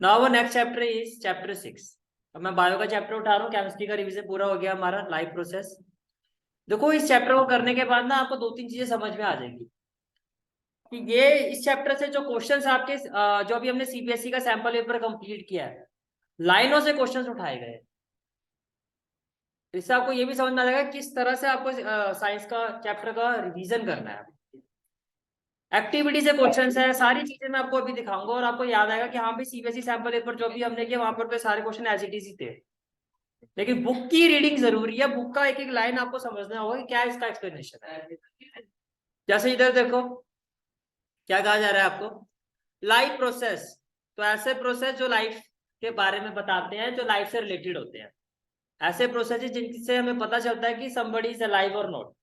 Now next chapter is chapter 6। अब मैं bio का चैप्टर उठा रहा हूँ, केमिस्ट्री का रिवीजन पूरा हो गया हमारा, लाइफ प्रोसेस। देखो इस चैप्टर को करने के बाद ना आपको दो तीन चीजें समझ में आ जाएगी कि ये इस चैप्टर से जो क्वेश्चंस आपके जो अभी हमने सीबीएसई का सैंपल पेपर कंप्लीट किया है, लाइनों से क्वेश्चंस उठाए गए। इससे आपको ये भी समझ में आ जाएगा किस तरह से आपको साइंस का चैप्टर का रिवीजन करना है। एक्टिविटी से क्वेश्चंस है, सारी चीजें मैं आपको अभी दिखाऊंगा और आपको याद आएगा कि हाँ भाई सीबीएसई सैंपल पेपर जो भी हमने किया वहां पर तो सारे क्वेश्चन एज इट इज ही थे। लेकिन बुक की रीडिंग जरूरी है, बुक का एक एक लाइन आपको समझना होगा कि क्या इसका एक्सप्लेनेशन है। जैसे इधर देखो क्या कहा जा रहा है आपको, लाइफ प्रोसेस। तो ऐसे प्रोसेस जो लाइफ के बारे में बताते हैं, जो लाइफ से रिलेटेड होते हैं, ऐसे प्रोसेस जिनसे हमें पता चलता है कि somebody इज अलाइव और नॉट।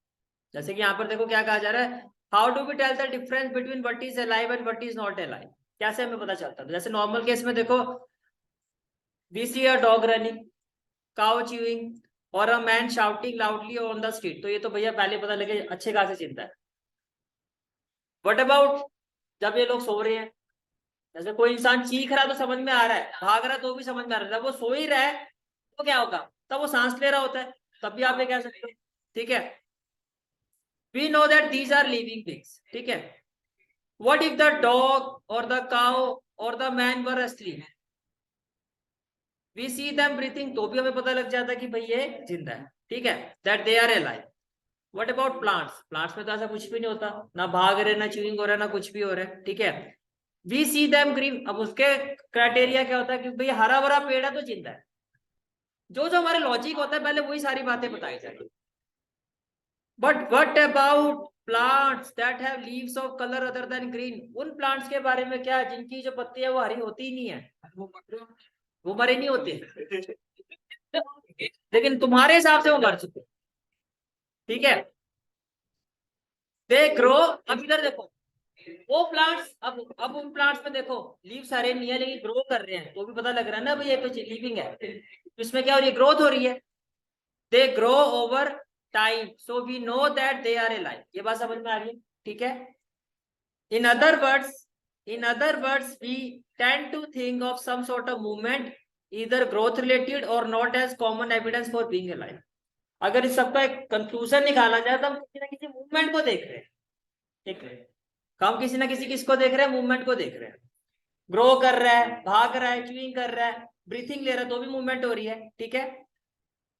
जैसे कि यहाँ पर देखो क्या कहा जा रहा है, how do we tell the difference between what is alive and what is not alive. कैसे हमें पता चलता है? जैसे नॉर्मल केस में देखो, we see a dog running, cow chewing और a man shouting loudly on the street. तो ये तो भैया पहले पता लगे अच्छे खासे चिंता है। व्हाट अबाउट जब ये लोग सो रहे हैं, जैसे कोई इंसान चीख रहा है तो समझ में आ रहा है, भाग रहा है तो भी समझ में आ रहा है, जब वो सो ही रहा है तो क्या होगा, तब वो सांस ले रहा होता है, तब भी आप ये कह सकते हो। ठीक है, we know that these are living things. ठीक है, व्हाट इफ द डॉग और द काउ और the man were asleep, we see them breathing. तो भी हमें पता लग जाता है कि भाई ये जिंदा है। ठीक है, that they are alive. What about plants, plants में तो ऐसा कुछ भी नहीं होता, ना भाग रहे, ना च्यूइंग हो रहा है, ना कुछ भी हो रहा है। ठीक है, वी सी देम ग्रीन। अब उसके क्राइटेरिया क्या होता है कि भाई हरा भरा पेड़ है तो जिंदा है। जो जो हमारे लॉजिक होता है पहले वही सारी बातें बताई जाएगी। But what about plants that have leaves of colour other than green, उन प्लांट्स के बारे में क्या जिनकी जो पत्ती है वो हरी होती ही नहीं है, वो मरे नहीं होते, लेकिन तुम्हारे हिसाब से वो मर चुके। ठीक है, दे ग्रो। अब इधर देखो, वो प्लांट्स, अब उन प्लांट्स में देखो लीव्स हरे नहीं है लेकिन ग्रो कर रहे हैं, तो भी पता लग रहा है ना भाई ये तो लिविंग है। इसमें क्या हो रही है, ग्रोथ हो रही है। They grow over time, so we know that they are alive. ये बात समझ में आ रही है? ठीक है, in other words, we tend to think of some sort of movement either growth related or not as common evidence for being alive। अगर इस सबका एक कंक्लूजन निकाला जाए तो हम किसी ना किसी मूवमेंट को देख रहे हैं। ठीक है, हम किसी ना किसी किसको देख रहे हैं, मूवमेंट को देख रहे हैं। ग्रो कर रहा है, भाग रहा है, च्यूइंग कर रहा है, ब्रीथिंग ले रहा है, तो भी मूवमेंट हो रही है। ठीक है,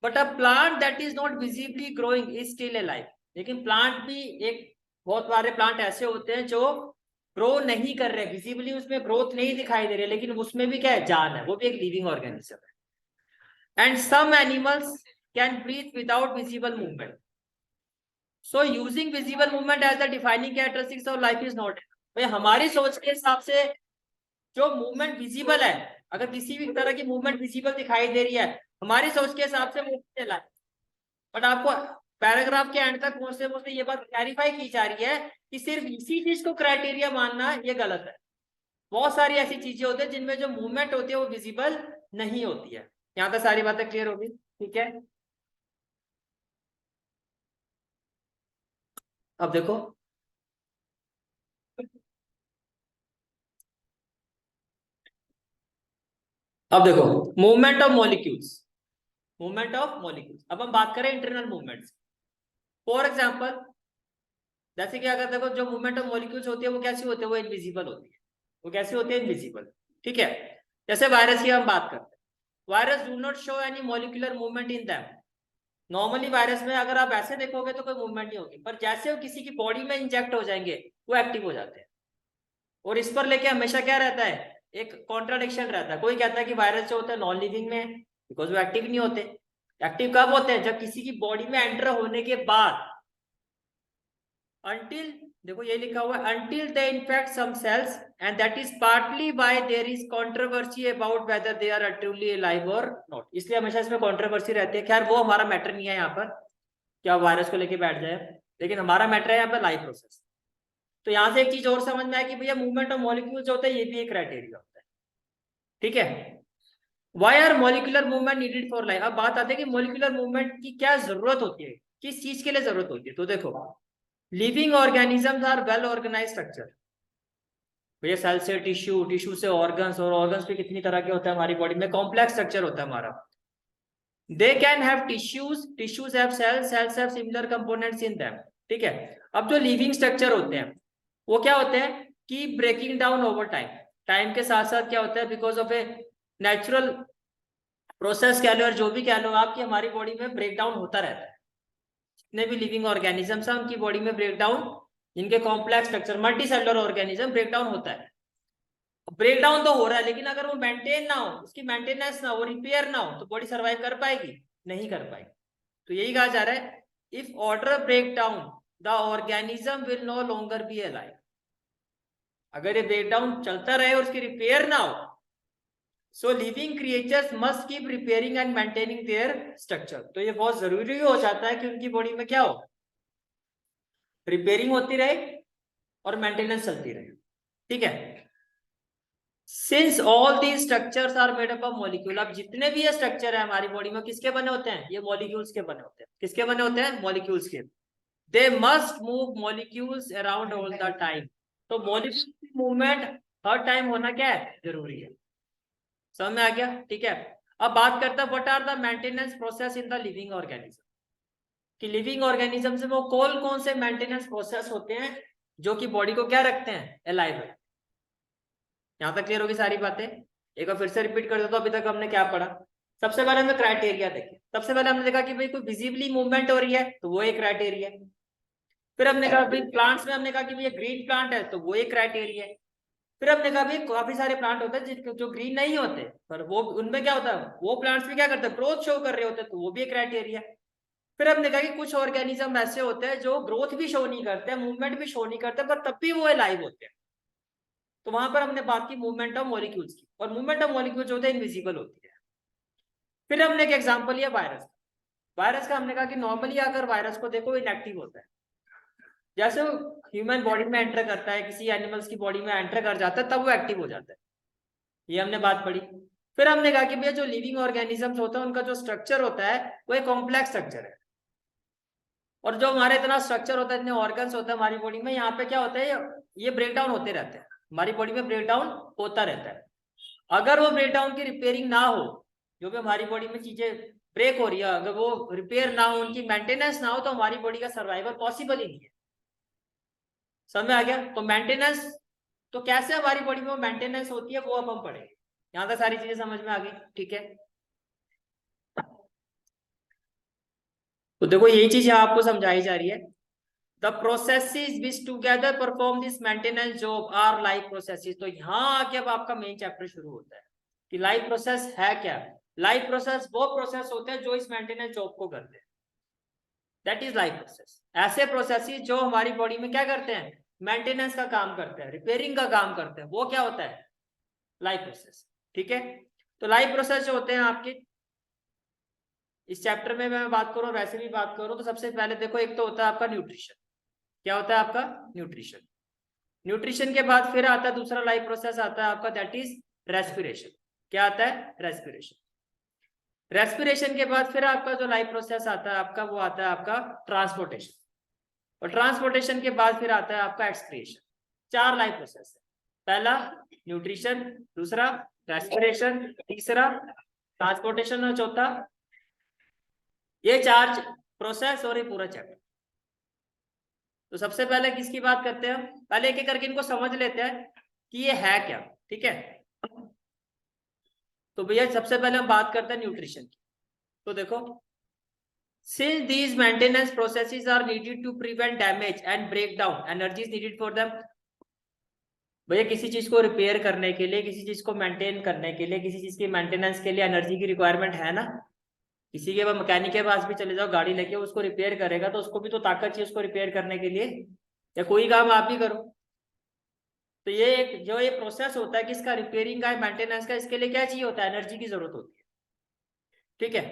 but a plant that is not visibly growing is still alive. लेकिन प्लांट भी, एक बहुत सारे प्लांट ऐसे होते हैं जो ग्रो नहीं कर रहे, विजिबली उसमें ग्रोथ नहीं दिखाई दे रही, लेकिन उसमें भी क्या है, जान है, वो भी एक लिविंग ऑर्गेनिज्म है। And some animals can breathe without visible movement, so using visible movement as the defining characteristics of life is not. भाई हमारी सोच के हिसाब से जो मूवमेंट विजिबल है, अगर किसी भी तरह की मूवमेंट विजिबल दिखाई दे रही है, हमारी सोच के हिसाब से मूवमेंट चला है। बट आपको पैराग्राफ के एंड तक पहुंचते पहुंचते ये बात क्लैरिफाई की जा रही है कि सिर्फ इसी चीज को क्राइटेरिया मानना ये गलत है। बहुत सारी ऐसी चीजें होती है जिनमें जो मूवमेंट होती है वो विजिबल नहीं होती है। यहाँ तक सारी बातें क्लियर होगी? ठीक है, अब देखो, अब देखो movement of molecules, movement of molecules. अब हम बात करें इंटरनल मूवमेंट्स। फॉर एग्जाम्पल, जैसे कि अगर देखो जो मूवमेंट ऑफ मॉलिक्यूल्स होती है वो कैसी होती है, वो इनविजिबल होती है। वो कैसी होती है, इनविजिबल। ठीक है, जैसे वायरस की हम बात करते हैं, virus do not show any molecular movement in them. Normally virus में अगर आप ऐसे देखोगे तो कोई मूवमेंट नहीं होगी, पर जैसे वो किसी की बॉडी में इंजेक्ट हो जाएंगे वो एक्टिव हो जाते हैं। और इस पर लेके हमेशा क्या रहता है, एक कॉन्ट्राडिक्शन रहता है। कोई कहता है कि वायरस जो होता है नॉन लिविंग में, बिकॉज वो एक्टिव नहीं होते। एक्टिव कब होते हैं, जब किसी की बॉडी में एंटर होने के बाद, until, देखो ये लिखा हुआ है, until they infect some cells and that is partly why there is controversy about whether they are truly alive or not। इसलिए हमेशा इसमें कंट्रोवर्सी रहती है। खैर वो हमारा मैटर नहीं है यहाँ पर, क्या वायरस को लेके बैठ जाए, लेकिन हमारा मैटर है यहाँ पर लाइफ प्रोसेस। तो यहाँ से एक चीज और समझ में आया कि भैया मूवमेंट ऑफ मॉलिक्यूल्स होता है, ये भी एक क्राइटेरिया होता है। ठीक है, why are molecular movement needed for life. अब बात आती है कि मॉलिकुलर मूवमेंट की क्या जरूरत होती है, किस चीज के लिए जरूरत होती है। तो देखो, living organisms are well organise structure. भैया सेल से टिश्यू, टिश्यू से ऑर्गन्स, और ऑर्गन्स पे कितनी तरह के होते हैं हमारी बॉडी में, कॉम्प्लेक्स स्ट्रक्चर होता है हमारा। They can have tissues, tissues have cells, cells have similar components in them. ठीक है, अब जो लिविंग स्ट्रक्चर होते हैं वो क्या होते हैं कि breaking down over time, time के साथ साथ क्या होता है, because of a natural process कह लो और जो भी कह लो आपकी, हमारी बॉडी में ब्रेक डाउन होता रहता है। जितने भी लिविंग ऑर्गेनिजम्स हैं उनकी बॉडी में ब्रेक डाउन, जिनके complex structure, multicellular organism, break down होता है। ब्रेक डाउन तो हो रहा है, लेकिन अगर वो मेंटेन ना हो, उसकी मेंटेनेंस ना हो, रिपेयर ना हो, तो बॉडी सर्वाइव कर पाएगी? नहीं कर पाएगी। तो यही कहा जा रहा है, if order break down the organism will no longer be alive. अगर ये ब्रेक डाउन चलता रहे और उसकी रिपेयर ना हो, so living creatures must keep repairing and maintaining their structure. तो ये बहुत जरूरी हो जाता है कि उनकी बॉडी में क्या हो, रिपेयरिंग होती रहे और मेंटेनेंस चलती रहे। ठीक है, since all the structures are made up of molecule, अब जितने भी ये स्ट्रक्चर है हमारी बॉडी में किसके बने होते हैं, ये मॉलिक्यूल्स के बने होते हैं। किसके बने होते हैं, मॉलिक्यूल्स के। They must move molecules around all the time. तो मॉलिक्यूल्स की मूवमेंट हर टाइम होना क्या है, जरूरी है। समझ में आ गया? ठीक है, अब बात करते हैं what are the maintenance process in the living organism, कि लिविंग ऑर्गेनिज्म से वो कौन कौन से मेंटेनेंस प्रोसेस होते हैं जो कि बॉडी को क्या रखते हैं, अलाइव है। यहां तक क्लियर होगी सारी बातें? एक बार फिर से रिपीट कर देता हूं, अभी तक हमने क्या पढ़ा। सबसे पहले हमने क्राइटेरिया देखे। सबसे पहले हमने देखा कि भाई कोई विजिबली मूवमेंट हो रही है तो वो एक क्राइटेरिया है। फिर हमने कहा भाई प्लांट्स में, हमने कहा कि भाई ग्रीन प्लांट है तो वो एक क्राइटेरिया है। फिर हमने कहा भाई काफी सारे प्लांट होते हैं जो ग्रीन नहीं होते, पर वो उनमें क्या होता है, वो प्लांट्स भी क्या करते हैं, ग्रोथ शो कर रहे होते हैं, तो वो भी एक क्राइटेरिया है। फिर हमने कहा कि कुछ ऑर्गेनिज्म ऐसे होते हैं जो ग्रोथ भी शो नहीं करते, मूवमेंट भी शो नहीं करते, पर तब भी वो अलाइव होते हैं। तो वहां पर हमने बात की मूवमेंट ऑफ मॉलिक्यूल्स की, और मूवमेंट ऑफ मॉलिक्यूल्स होते हैं इनविजिबल होती है। फिर हमने एक एग्जांपल लिया वायरस। वायरस का हमने कहा कि नॉर्मली अगर वायरस को देखो इनएक्टिव होता है, जैसे वो ह्यूमन बॉडी में एंटर करता है, किसी एनिमल्स की बॉडी में एंटर कर जाता है, तब वो एक्टिव हो जाता है। ये हमने बात पढ़ी। फिर हमने कहा कि भैया जो लिविंग ऑर्गेनिजम्स होता है उनका जो स्ट्रक्चर होता है वो एक कॉम्प्लेक्स स्ट्रक्चर है, और जो हमारे इतना स्ट्रक्चर होता है, इतने ऑर्गन्स होते हैं हमारी बॉडी में, यहाँ पे क्या होता है, ये ब्रेक डाउन होते रहते हैं, हमारी बॉडी में ब्रेक डाउन होता रहता है। अगर वो ब्रेक डाउन की रिपेयरिंग ना हो, जो भी हमारी बॉडी में चीजें ब्रेक हो रही है, अगर वो रिपेयर ना हो, उनकी मेंटेनेंस ना हो, तो हमारी बॉडी का सर्वाइवल पॉसिबल ही नहीं है। समझ में आ गया? तो मेंटेनेंस, तो कैसे हमारी बॉडी में मेंटेनेंस होती है वो अब हम पढ़ेंगे। यहां तक सारी चीजें समझ में आ गई? ठीक है, तो देखो यही चीज यहाँ आपको समझाई जा रही है। The processes which together perform this maintenance job our life processes. तो यहाँ आके अब आपका मेन चैप्टर शुरू होता है कि लाइफ प्रोसेस है क्या। लाइफ प्रोसेस वो प्रोसेस होते हैं जो इस मेंटेनेंस जॉब को करते हैं, दैट इज लाइफ प्रोसेस। ऐसे प्रोसेसेस जो हमारी बॉडी में क्या करते हैं, मेंटेनेंस का काम करते हैं, रिपेयरिंग का काम करते हैं, वो क्या होता है, लाइफ प्रोसेस। ठीक है, तो लाइफ प्रोसेस जो होते हैं आपके इस चैप्टर में मैं बात करूं, वैसे भी बात करूं, तो सबसे पहले देखो एक तो होता है आपका न्यूट्रिशन। क्या होता है आपका, न्यूट्रिशन। न्यूट्रिशन के बाद फिर आता है दूसरा लाइफ प्रोसेस आता है आपका, दैट इज रेस्पिरेशन। क्या आता है, रेस्पिरेशन। रेस्पिरेशन के बाद फिर आपका जो लाइफ प्रोसेस आता है आपका, वो आता है आपका ट्रांसपोर्टेशन, और ट्रांसपोर्टेशन के बाद फिर आता है आपका एक्सक्रिएशन। 4 लाइफ प्रोसेस है। पहला न्यूट्रिशन, दूसरा रेस्पिरेशन, तीसरा ट्रांसपोर्टेशन, और चौथा, ये 4 प्रोसेस और ये पूरा चैप्टर। तो सबसे पहले किसकी बात करते हैं, पहले एक एक करके इनको समझ लेते हैं कि ये है क्या। ठीक है, तो भैया सबसे पहले हम बात करते हैं न्यूट्रिशन की। तो देखो, since these maintenance processes are needed to prevent damage and breakdown, energy is needed for them। भैया किसी चीज को रिपेयर करने के लिए, किसी चीज को मेंटेन करने के लिए, किसी चीज की मेंटेनेंस के लिए एनर्जी की रिक्वायरमेंट है ना। किसी के मैकेनिक के पास भी चले जाओ, गाड़ी लेके उसको रिपेयर करेगा तो उसको भी तो ताकत चाहिए उसको रिपेयर करने के लिए, या कोई काम आप ही करो। तो ये एक जो ये प्रोसेस होता है कि इसका रिपेयरिंग का, मेंटेनेंस का, इसके लिए क्या चाहिए होता है, एनर्जी की जरूरत होती है। ठीक है,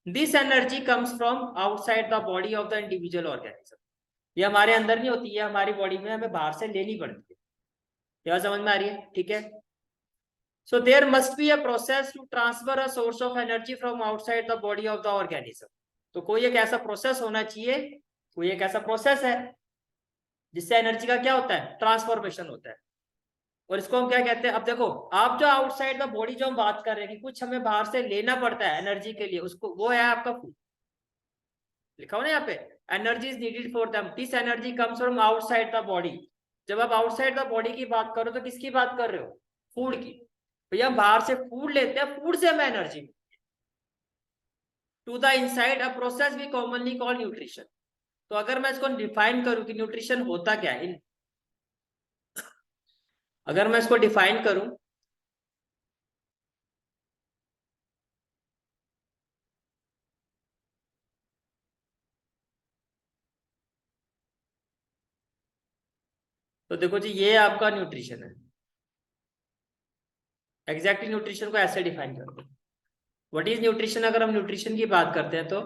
this energy comes from outside the body of the individual organism. ये हमारे अंदर नहीं होती है, हमारी बॉडी में हमें बाहर से लेनी पड़ती है। क्या समझ में आ रही है? ठीक है, so there must be a process to transfer a source of energy from outside the body of the organism। तो कोई एक ऐसा प्रोसेस होना चाहिए, कोई एक ऐसा प्रोसेस है जिससे एनर्जी का क्या होता है, ट्रांसफॉर्मेशन होता है। और इसको हम क्या कहते हैं? अब देखो, आप जो आउटसाइड द बॉडी जो हम बात कर रहे हैं कि कुछ हमें बाहर से लेना पड़ता है एनर्जी के लिए, उसको वो है आपका फूड। लिखा हो ना यहाँ पे, energy is needed for them, this energy comes from outside the body. जब आप आउटसाइड द बॉडी की बात करो तो किसकी बात कर रहे हो? फूड की। भैया हम बाहर से फूड लेते हैं, फूड से हमें energy. To the inside a process we commonly call nutrition. तो अगर मैं इसको डिफाइन करूं कि न्यूट्रिशन होता क्या है, अगर मैं इसको डिफाइन करूं, तो देखो जी ये आपका न्यूट्रिशन है। एग्जैक्टली न्यूट्रिशन को ऐसे डिफाइन करते हैं। What is nutrition? अगर हम न्यूट्रिशन की बात करते हैं तो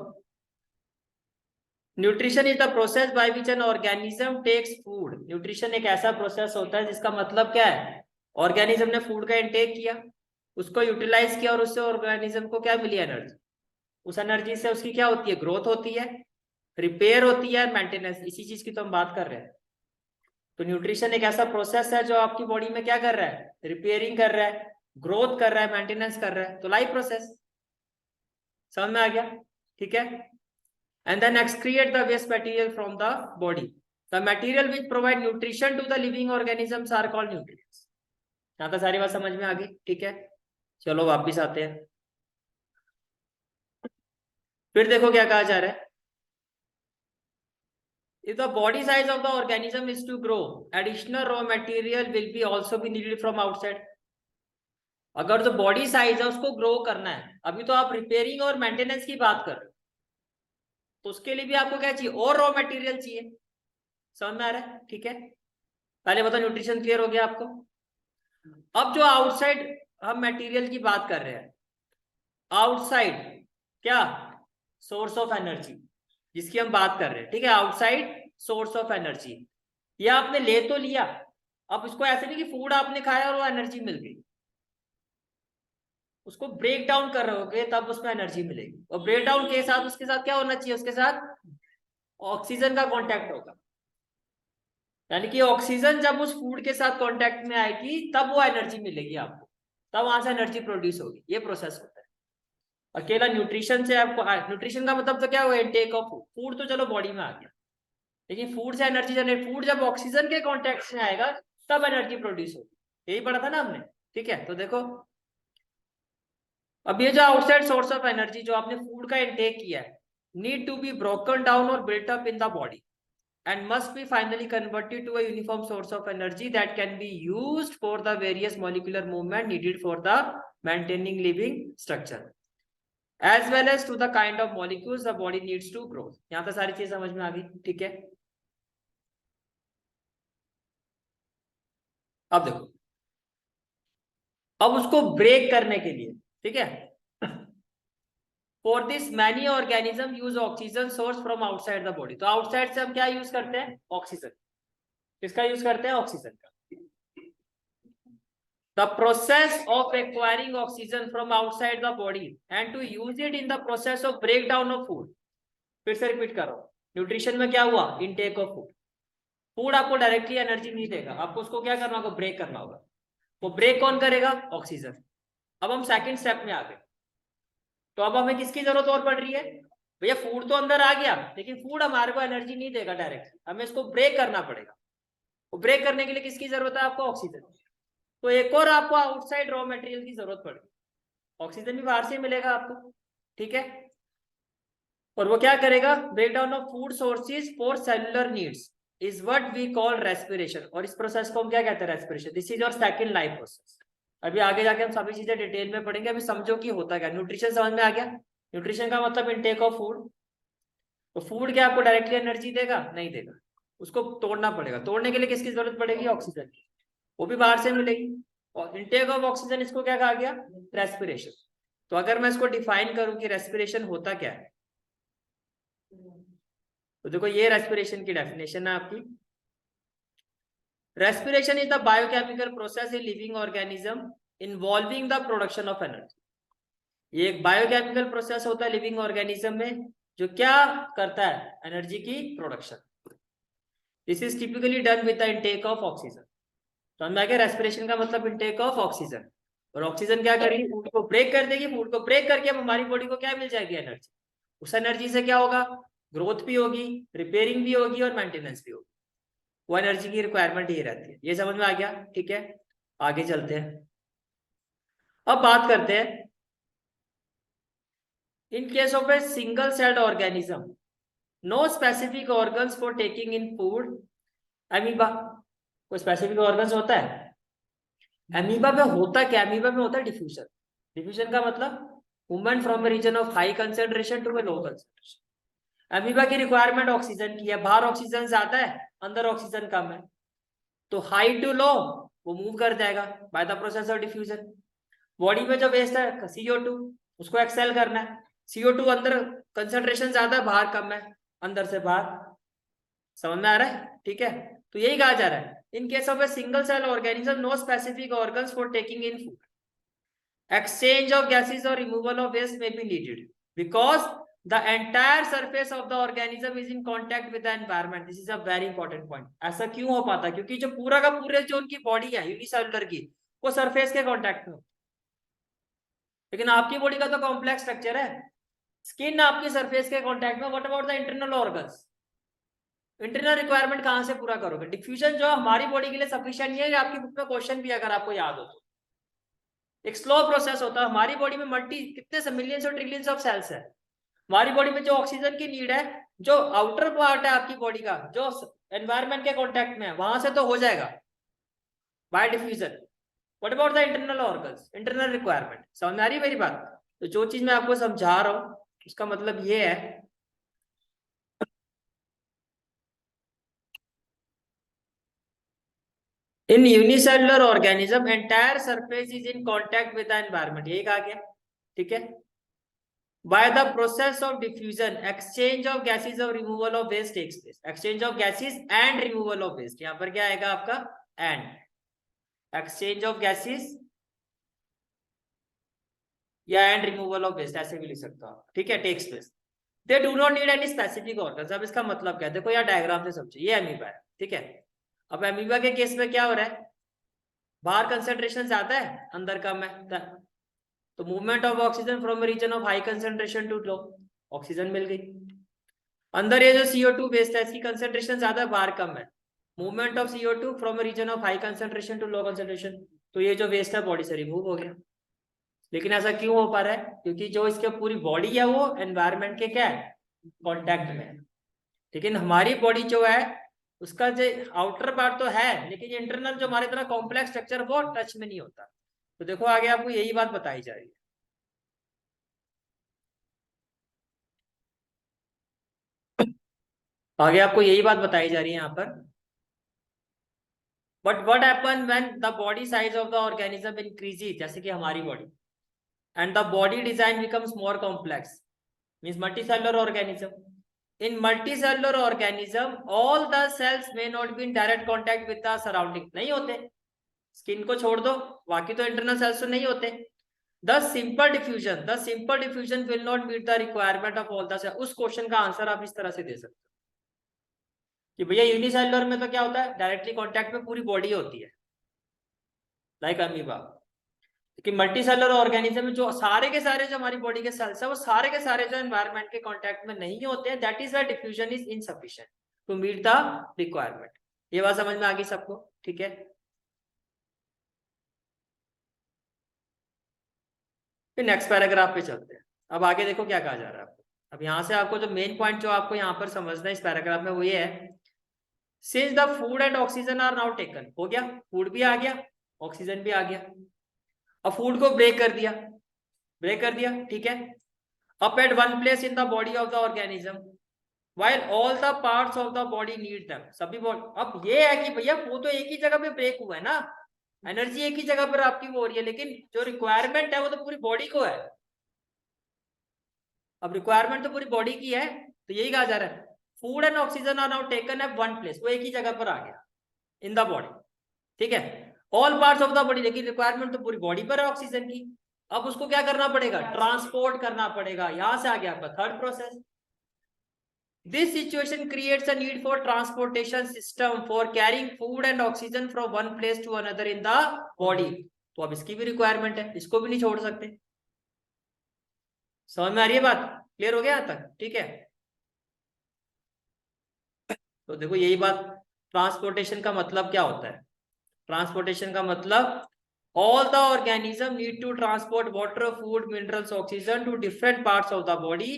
nutrition is the process by which an organism takes food. Nutrition एक ऐसा प्रोसेस होता है जिसका मतलब क्या है? ऑर्गेनिज्म ने फूड का इंटेक किया, उसको यूटिलाइज किया और उससे ऑर्गेनिज्म को क्या मिली? एनर्जी। उस एनर्जी से उसकी क्या होती है? ग्रोथ होती है, रिपेयर होती है, मेंटेनेंस। इसी चीज की तो हम बात कर रहे हैं। तो न्यूट्रिशन एक ऐसा प्रोसेस है जो आपकी बॉडी में क्या कर रहा है? रिपेयरिंग कर रहा है, ग्रोथ कर रहा है, मेंटेनेंस कर रहा है। तो लाइफ प्रोसेस। समझ में आ गया? ठीक है। And then excrete the waste material from the body. The material which provide nutrition to the living organisms are called nutrients. यहाँ तक सारी बात समझ में आ गई? ठीक है, चलो वापिस आते हैं। फिर देखो क्या कहा जा रहा है। If the body size of the organism is to grow, additional raw material will be also be needed from outside. अगर जो बॉडी साइज है उसको ग्रो करना है, अभी तो आप रिपेयरिंग और मेंटेनेंस की बात कर रहे हो, तो उसके लिए भी आपको क्या चाहिए? और रॉ मटेरियल चाहिए। समझ में आ रहा है? ठीक है, पहले बताओ न्यूट्रिशन क्लियर हो गया आपको? अब जो आउटसाइड हम मटेरियल की बात कर रहे हैं, आउटसाइड क्या? सोर्स ऑफ एनर्जी जिसकी हम बात कर रहे हैं। ठीक है, आउटसाइड सोर्स ऑफ एनर्जी। ये आपने ले तो लिया, अब इसको ऐसे नहीं कि फूड आपने खाया और वो एनर्जी मिल गई, उसको ब्रेक डाउन कर रहे होगे तब उसमें एनर्जी मिलेगी। और ब्रेक डाउन के साथ उसके साथ क्या होना चाहिए? उसके साथ ऑक्सीजन का कॉन्टैक्ट होगा। यानी कि ऑक्सीजन जब उस फूड के साथ कांटेक्ट में आएगी तब वो एनर्जी मिलेगी आपको, तब वहां से एनर्जी प्रोड्यूस होगी। ये प्रोसेस होता है। अकेला न्यूट्रिशन से आपको, न्यूट्रिशन का मतलब तो क्या हुआ? Intake of food. फूड तो चलो बॉडी में आ गया, लेकिन फूड से एनर्जी जनरेट, फूड जब ऑक्सीजन के कॉन्टेक्ट में आएगा तब एनर्जी प्रोड्यूस होगी। यही पढ़ा था ना हमने? ठीक है, तो देखो अब ये जो आउटसाइड सोर्स ऑफ एनर्जी जो आपने फूड का इनटेक किया है, need to be broken down और built up in the body and must be finally converted to a uniform source of energy that can be used for the various molecular movement needed for the maintaining living structure as well as to the kind of molecules the body needs to grow. यहाँ तक सारी चीज समझ में आ गई? ठीक है, अब देखो, अब उसको ब्रेक करने के लिए, ठीक है, for this many organism use oxygen source from outside the body. तो आउटसाइड से हम क्या यूज करते हैं? ऑक्सीजन। किसका यूज करते हैं? ऑक्सीजन का। The process of acquiring oxygen from outside the body and to use it in the process of breakdown of food. फिर से रिपीट करो, न्यूट्रिशन में क्या हुआ? Intake of food. फूड आपको डायरेक्टली एनर्जी नहीं देगा, आपको उसको क्या करना होगा? ब्रेक करना होगा। वो ब्रेक कौन करेगा? ऑक्सीजन। अब हम सेकंड स्टेप में आ गए, तो अब हमें किसकी जरूरत और पड़ रही है? भैया फूड तो अंदर आ गया, लेकिन फूड हमारे को एनर्जी नहीं देगा डायरेक्टली, हमें इसको ब्रेक करना पड़ेगा। वो ब्रेक करने के लिए किसकी जरूरत है आपको? ऑक्सीजन। तो एक और आपको आउटसाइड रॉ मटेरियल की जरूरत पड़ेगी। ऑक्सीजन भी बाहर से मिलेगा आपको, ठीक है, और वो क्या करेगा? Break down of food sources for cellular needs is what we call respiration. और इस प्रोसेस को हम क्या कहते हैं? Respiration. This is your second life process. अभी आगे जाके हम सभी चीजें डिटेल में पढ़ेंगे, अभी समझो कि होता क्या। न्यूट्रिशन समझ में आ गया? न्यूट्रिशन का मतलब इनटेक ऑफ फूड। तो फूड क्या आपको डायरेक्टली एनर्जी देगा? नहीं देगा, उसको तोड़ना पड़ेगा। तोड़ने के लिए किसकी जरूरत पड़ेगी? ऑक्सीजन की, वो भी बाहर से मिलेगी। और इनटेक ऑफ ऑक्सीजन, इसको क्या कहा गया? रेस्पिरेशन। तो अगर मैं इसको डिफाइन करूं कि रेस्पिरेशन होता क्या है, तो देखो ये रेस्पिरेशन की डेफिनेशन है आपकी। Respiration is the biochemical process in living organism involving the production of energy. ये एक बायोकेमिकल प्रोसेस होता है लिविंग ऑर्गेनिज्म में, जो क्या करता है? एनर्जी की production. This is typically done with the intake of oxygen. तो हम आगे रेस्पिरेशन का मतलब इनटेक ऑफ ऑक्सीजन, और ऑक्सीजन क्या करेगी, फूड को ब्रेक कर देगी, फूड को ब्रेक करके अब हमारी बॉडी को क्या मिल जाएगी, एनर्जी। उस एनर्जी से क्या होगा, ग्रोथ भी होगी, रिपेयरिंग भी होगी और मेंटेनेंस भी होगी। वो एनर्जी की रिक्वायरमेंट ये रहती है। ये समझ में आ गया, ठीक है। आगे चलते हैं, अब बात करते हैं in case of a single celled organism, no specific organs for taking in food. Amoeba, कोई स्पेसिफिक ऑर्गन्स होता है? अमीबा में होता क्या, अमीबा में होता है डिफ्यूजन। डिफ्यूजन का मतलब movement from a region of high concentration to a low concentration. Amoeba की रिक्वायरमेंट ऑक्सीजन की है, बाहर ऑक्सीजन ज्यादा है, अंदर ऑक्सीजन कम है, तो हाई टू लो वो मूव कर जाएगा bye the process of diffusion. Body में जो वेस्ट है CO2, उसको एक्सेल करना है। CO2 अंदर कंसेंट्रेशन ज्यादा है, बाहर कम है, अंदर से बाहर। समझ में आ रहा है, ठीक है। तो यही कहा जा रहा है, in case of a single cell organism, no specific organs for taking in food, exchange of gases or removal of waste may be needed because the entire surface of the organism is in contact with the environment. This is a very important point. ऐसा क्यों हो पाता है, क्योंकि जो पूरा का पूरे जो उनकी बॉडी है यूनिसेलुलर की, वो सरफेस के कांटेक्ट में, लेकिन आपकी बॉडी का तो कॉम्प्लेक्स स्ट्रक्चर है, स्किन आपकी सरफेस के कांटेक्ट में। What about the internal organs, internal requirement कहां से पूरा करोगे? डिफ्यूजन जो हमारी बॉडी के लिए सफिशिएंट नहीं है, आपकी बुक में क्वेश्चन भी अगर आपको याद हो तो। एक स्लो प्रोसेस होता है, हमारी बॉडी में मल्टी कितने मिलियंस और ट्रिलियंस ऑफ सेल्स है। हमारी बॉडी में जो ऑक्सीजन की नीड है, जो आउटर पार्ट है आपकी बॉडी का, जो एनवायरनमेंट के कांटेक्ट में है, वहां से तो हो जाएगा bye diffusion. What about the internal organs, internal requirement. समझ में आ रही है मेरी बात? तो जो चीज मैं आपको समझा रहा हूं उसका मतलब ये है, इन unicellular organism entire surface is in contact with the environment, यही कहा गया, ठीक है। By the process of diffusion, exchange of gases or removal of waste takes place. Exchange of gases and removal of waste. यहाँ पर क्या आएगा आपका and. Exchange of gases या and removal of waste, ऐसे भी लिख सकते हो आप, ठीक है, takes place. They do not need any specific organs. अब इसका मतलब क्या है, देखो यार डायग्राम से समझो, ये अमीबा है, ठीक है। अब अमीबा के केस में क्या हो रहा है, बाहर कंसेंट्रेशन ज्यादा है, अंदर कम है, तो movement of oxygen from region of high concentration to low, oxygen मिल गई। अंदर ये जो CO2 वेस्ट है, इसकी कंसेंट्रेशन ज्यादा है, बाहर कम है, movement of CO2 from region of high concentration to low concentration, तो ये जो वेस्ट है बॉडी से रिमूव हो गया। लेकिन ऐसा क्यों हो पा रहा है, क्योंकि जो इसके पूरी बॉडी है वो एनवायरनमेंट के क्या है, कॉन्टेक्ट में है। लेकिन हमारी बॉडी जो है उसका जो आउटर पार्ट तो है, लेकिन इंटरनल जो हमारे तरह कॉम्प्लेक्स स्ट्रक्चर वो टच में नहीं होता। तो देखो आगे आपको यही बात बताई जा रही है। आगे आपको यही बात बताई जा रही है यहाँ पर, but what happen when the body size of the organism increases, जैसे कि हमारी body, and the body design becomes more complex, means multicellular organism. In multicellular organism all the cells may not be in direct contact with the surrounding, नहीं होते, skin को छोड़ दो, बाकी तो इंटरनल सेल्स तो नहीं होते। The simple diffusion will not meet the requirement of all the cells. उस क्वेश्चन का आंसर आप इस तरह से दे सकते हो कि भैया यूनिसेलुलर में तो क्या होता है, डायरेक्टली कांटेक्ट में पूरी बॉडी होती है, लाइक अमीबा। कि मल्टीसेलुलर ऑर्गेनिज्म में जो सारे के सारे जो हमारी बॉडी के सेल्स है, वो सारे के सारे जो एनवायरनमेंट के कांटेक्ट में नहीं होते हैं, that is why diffusion is insufficient to meet the requirement. ये बात समझ में आ गई सबको, ठीक है। फिर नेक्स्ट पैराग्राफ पे चलते हैं। अब आगे देखो क्या कहा जा रहा है आपको। अब यहाँ से आपको जो मेन पॉइंट जो आपको यहाँ पर समझना है इस पैराग्राफ में, वो ये है, since the food and oxygen are now taken, हो गया, फूड भी आ गया, ऑक्सीजन भी आ गया। अब फूड को ब्रेक कर दिया, ठीक है, up at one place in the body of the organism while all the parts of the body need them, सभी बॉडी। अब ये है कि भैया वो तो एक ही जगह पे ब्रेक हुआ है ना, एनर्जी एक ही जगह पर आपकी वो हो रही है, लेकिन जो रिक्वायरमेंट है वो तो पूरी बॉडी को है। अब रिक्वायरमेंट तो पूरी बॉडी की है, तो यही कहा जा रहा है, food and oxygen are now taken at one place, वो एक ही जगह पर आ गया इन द बॉडी, ठीक है, all parts of the body, लेकिन रिक्वायरमेंट तो पूरी बॉडी पर है ऑक्सीजन की। अब उसको क्या करना पड़ेगा, ट्रांसपोर्ट करना पड़ेगा। यहां से आ गया आपका third process, This situation creates a need for transportation system for carrying food and oxygen from one place to another in the body. तो अब इसकी भी रिक्वायरमेंट है, इसको भी नहीं छोड़ सकते। समझ में आ रही है बात? क्लियर हो गया यहाँ तक? ठीक है, तो देखो यही बात, ट्रांसपोर्टेशन का मतलब क्या होता है? ट्रांसपोर्टेशन का मतलब all the organism need to transport water, food, minerals, oxygen to different parts of the body.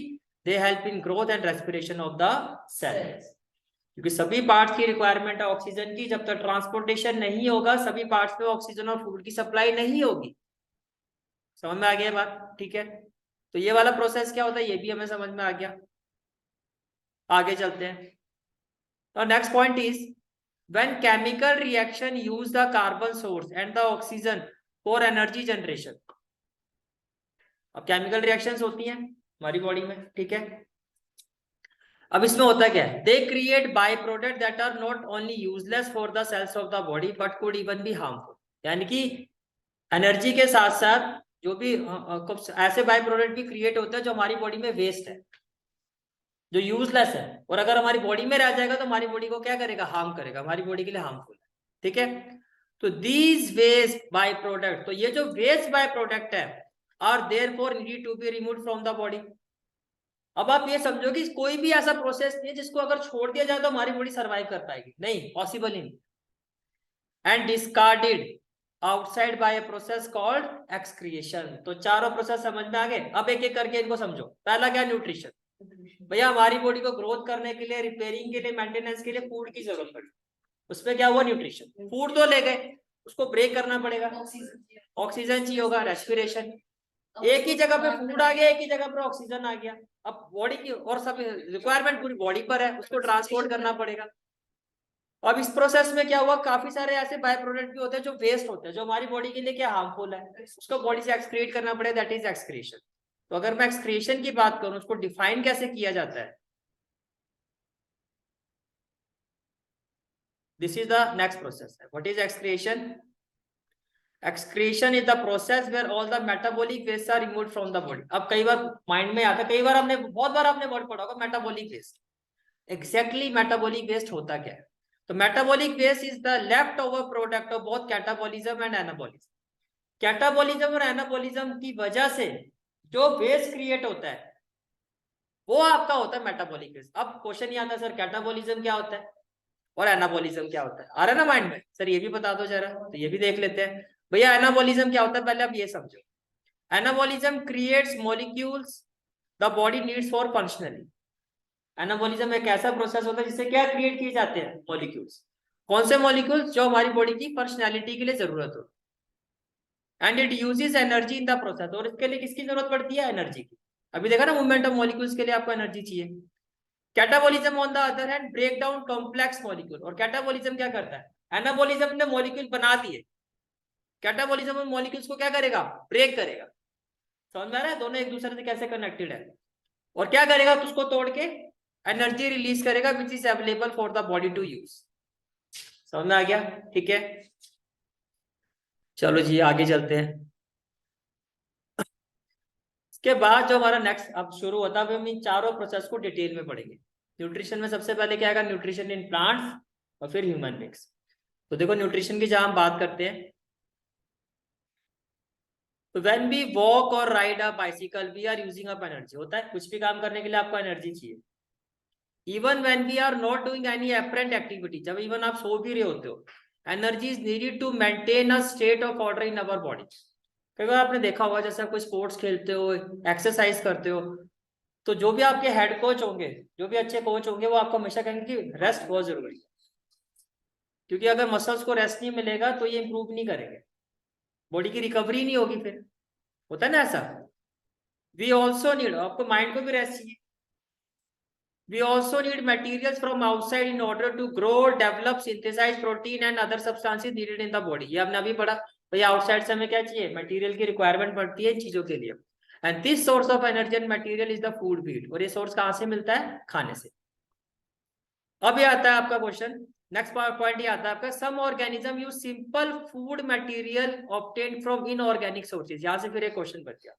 They help in growth and respiration of the cells. क्योंकि सभी पार्ट्स की रिक्वायरमेंट है ऑक्सीजन की, जब तक ट्रांसपोर्टेशन नहीं होगा सभी पार्ट्स में ऑक्सीजन और फूड की सप्लाई नहीं होगी। समझ में आ गया बात? ठीक है, तो ये वाला प्रोसेस क्या होता है ये भी हमें समझ में आ गया। आगे चलते हैं। तो next point is when chemical reaction use the carbon source and the oxygen for energy generation. अब केमिकल रिएक्शंस होती हैं हमारी बॉडी में, ठीक है। अब इसमें होता क्या है? They create by product that are not only useless for the cells of the body but could even be harmful. यानी कि एनर्जी के साथ साथ जो भी ऐसे बाय प्रोडक्ट भी क्रिएट होते हैं जो हमारी बॉडी में वेस्ट है, जो यूजलेस है, और अगर हमारी बॉडी में रह जाएगा तो हमारी बॉडी को क्या करेगा? हार्म करेगा, हमारी बॉडी के लिए हार्मफुल है, ठीक है। तो दीज वेस्ट बाय प्रोडक्ट, तो ये जो वेस्ट बाय प्रोडक्ट है are therefore needed to be removed from the body. अब आप ये समझो कि कोई भी ऐसा प्रोसेस नहीं है जिसको अगर छोड़ दिया जाए तो हमारी बॉडी सर्वाइव कर पाएगी, नहीं, पॉसिबल ही नहीं। And discarded outside by a process called excretion. तो चारों प्रोसेस समझ में आ गए? अब एक एक करके इनको समझो। पहला क्या? न्यूट्रिशन। भैया हमारी बॉडी को ग्रोथ करने के लिए, रिपेयरिंग के लिए, मेंटेनेंस के लिए फूड की जरूरत पड़ी, उसमें क्या हुआ? न्यूट्रिशन। फूड तो ले गए, उसको ब्रेक करना पड़ेगा, ऑक्सीजन चाहिए होगा, रेस्पिरेशन। एक ही जगह पे फूड आ गया, एक ही जगह पे ऑक्सीजन आ गया, अब बॉडी की और सब रिक्वायरमेंट पूरी बॉडी पर है, उसको ट्रांसपोर्ट करना पड़ेगा। अब इस प्रोसेस में क्या हुआ? काफी सारे ऐसे बाय प्रोडक्ट भी होते हैं जो वेस्ट होते हैं, जो हमारी बॉडी के लिए क्या हार्मफुल है, उसको बॉडी से एक्सक्रीट करना पड़ेगा, दैट इज एक्सक्रीशन। तो अगर मैं एक्सक्रीशन की बात करूं, उसको डिफाइन कैसे किया जाता है? This is the next process. What is excretion? Excretion is the process where all the metabolic waste are removed from the body. अब कई बार माइंड में आता है, कई बार हमने, बहुत बार आपने वर्ड पढ़ा होगा metabolic waste. Exactly metabolic waste होता क्या है? तो metabolic waste is the left over product of both catabolism and anabolism. Catabolism और एनाबॉलिज्म की वजह से जो वेस्ट क्रिएट होता है वो आपका होता है मेटाबॉलिक वेस्ट। अब क्वेश्चन ये आता है, सर कैटाबॉलिज्म क्या होता है और एनाबॉलिज्म क्या होता है? आ रहा है ना माइंड में? सर ये भी बता दो जरा, तो ये भी देख लेते हैं। भैया एनाबॉलिज्म क्या होता है पहले आप ये समझो। Anabolism creates molecules the body needs for functionally. Anabolism एक ऐसा प्रोसेस होता है जिससे क्या क्रिएट किए जाते हैं? मॉलिक्यूल्स। कौन से मॉलिक्यूल्स? जो हमारी बॉडी की फंक्शनैलिटी के लिए जरूरत हो। And it uses energy in the process. और इसके लिए किसकी जरूरत पड़ती है? एनर्जी की। अभी देखा ना, मूवमेंट ऑफ मॉलिक्यूल्स के लिए आपको एनर्जी चाहिए। Catabolism on the other hand brake down complex molecule. और कैटाबॉलिज्म क्या करता है? एनाबॉलिज्म ने मॉलिक्यूल बना दिए, कैटाबॉलिज्म में मॉलिक्यूल्स को क्या करेगा? ब्रेक करेगा। समझ में आ रहा है दोनों एक दूसरे से कैसे कनेक्टेड है? और क्या करेगा? तो उसको तोड़ के एनर्जी रिलीज करेगा which is available for the body to use. समझ में आ गया? ठीक है, चलो जी आगे चलते हैं। इसके बाद जो हमारा नेक्स्ट अब शुरू होता है, हम इन चारों प्रोसेस को डिटेल में पढ़ेंगे। न्यूट्रिशन में सबसे पहले क्या आएगा? न्यूट्रिशन इन प्लांट्स और फिर ह्यूमन बीइंग्स। तो देखो न्यूट्रिशन की जहां हम बात करते हैं, तो व्हेन वी वॉक और ride a bicycle we are using up energy. होता है कुछ भी काम करने के लिए आपको एनर्जी चाहिए। Even when we are not doing any apparent activity, जब इवन आप सो भी रहे होते हो, energy is needed to maintain a state of order in our body. कई बार आपने देखा होगा, जैसे आप कोई स्पोर्ट्स खेलते हो, एक्सरसाइज करते हो, तो जो भी आपके हेड कोच होंगे, जो भी अच्छे कोच होंगे, वो आपको हमेशा कहेंगे कि रेस्ट बहुत जरूरी है, क्योंकि अगर मसल्स को रेस्ट नहीं मिलेगा तो ये इंप्रूव नहीं करेंगे, बॉडी की रिकवरी नहीं होगी। फिर होता है ना ऐसा। वी ऑल्सो नीड, आपको माइंड को भी रेस्ट चाहिए। We also need materials from outside in order to grow, develop, synthesize protein and other substances needed in the body. ये आपने अभी पढ़ा भैया, आउटसाइड से हमें क्या चाहिए? मटेरियल की रिक्वायरमेंट पड़ती है इन चीजों के लिए। And this source of energy and material is the food we eat. और ये सोर्स कहाँ से मिलता है? खाने से। अब ये आता है आपका क्वेश्चन, नेक्स्ट पॉइंट ये आता है आपका, some organism use simple food material obtained from inorganic sources. यहाँ से फिर एक क्वेश्चन बच गया,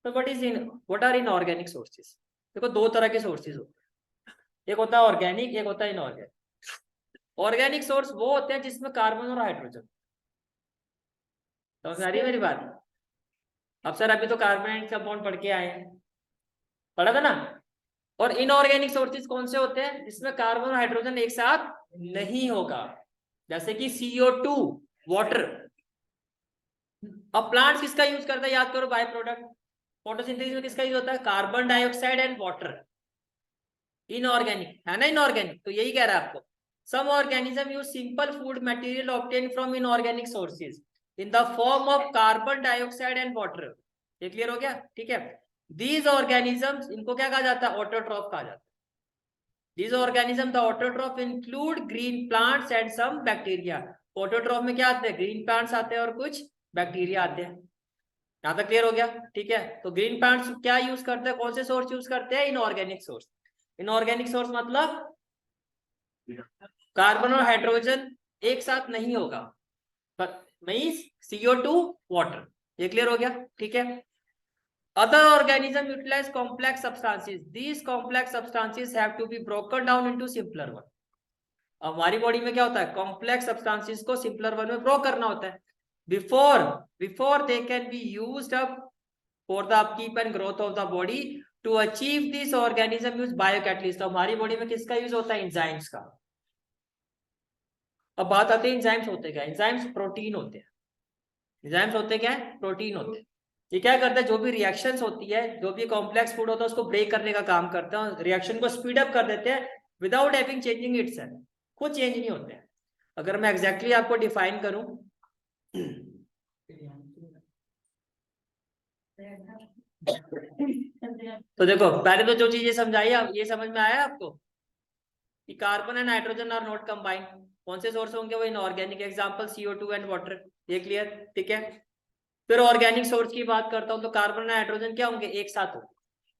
तो व्हाट आर इनऑर्गेनिक सोर्सेज? देखो दो तरह के सोर्सेज होते हैं। एक होता है ऑर्गेनिक, एक होता है इनऑर्गेनिक। ऑर्गेनिक सोर्स वो होते हैं जिसमें कार्बन और हाइड्रोजन। तो सारी मेरी बात, अब सर अभी तो कार्बन कंपाउंड पढ़ के आए हैं, पढ़ा था ना। और इनऑर्गेनिक सोर्सेज कौन से होते हैं जिसमें कार्बन और हाइड्रोजन एक साथ नहीं होगा, जैसे कि CO2, वाटर। अब प्लांट्स किसका यूज करता है, याद करो, बाय प्रोडक्ट। फोटोसिंथेसिस में किसका यूज होता है, carbon dioxide and water. Inorganic है ना, इनऑर्गेनिक तो यही कह रहा है आपको। Some organism use simple food material obtain from inorganic sources in the form of carbon dioxide and water. ये क्लियर हो गया, ठीक है। दीज ऑर्गेनिजम्स, इनको क्या कहा जाता है, ऑटोट्रॉफ कहा जाता है। These organisms, the autotroph include green plants and some bacteria. Autotroph में क्या आते हैं, ग्रीन प्लांट्स आते हैं और कुछ बैक्टीरिया आते हैं। यहाँ तक क्लियर हो गया, ठीक है। तो ग्रीन प्लांट्स क्या यूज करते हैं, कौन से सोर्स यूज करते हैं, इनऑर्गेनिक सोर्स। इनऑर्गेनिक सोर्स मतलब कार्बन और हाइड्रोजन एक साथ नहीं होगा, मींस CO2 वाटर। ये क्लियर हो गया, ठीक है। Other organisms utilize complex substances. These complex substances have to be broken down into simpler one. अब हमारी बॉडी में क्या होता है, कॉम्प्लेक्स सब्सटेंसेस को सिंपलर वन में ब्रो करना होता है before they can be used up for the upkeep and growth of the body. To achieve this organism use biocatalyst. तो हमारी बॉडी में किसका यूज होता है, एंजाइम्स का। अब बात आती है एंजाइम्स होते क्या, एंजाइम्स प्रोटीन होते हैं। एंजाइम्स होते क्या है, प्रोटीन होते हैं। ये क्या करता है, जो भी रिएक्शंस होती है, जो भी कॉम्प्लेक्स फूड होता है उसको ब्रेक करने का काम करते हैं, रिएक्शन को स्पीड अप कर देते हैं विदाउट हैविंग चेंजिंग इटसेल्फ। खुद चेंज नहीं होते हैं। अगर मैं एग्जैक्टली आपको डिफाइन करूं तो देखो, पहले तो जो चीजें समझाई, अब ये समझ में आया आपको कि carbon and nitrogen are not combined. कौन से सोर्स होंगे, वो inorganic, example CO2 and water. ये क्लियर, ठीक है। फिर ऑर्गेनिक सोर्स की बात करता हूं तो कार्बन एंड हाइड्रोजन क्या होंगे, एक साथ होंगे,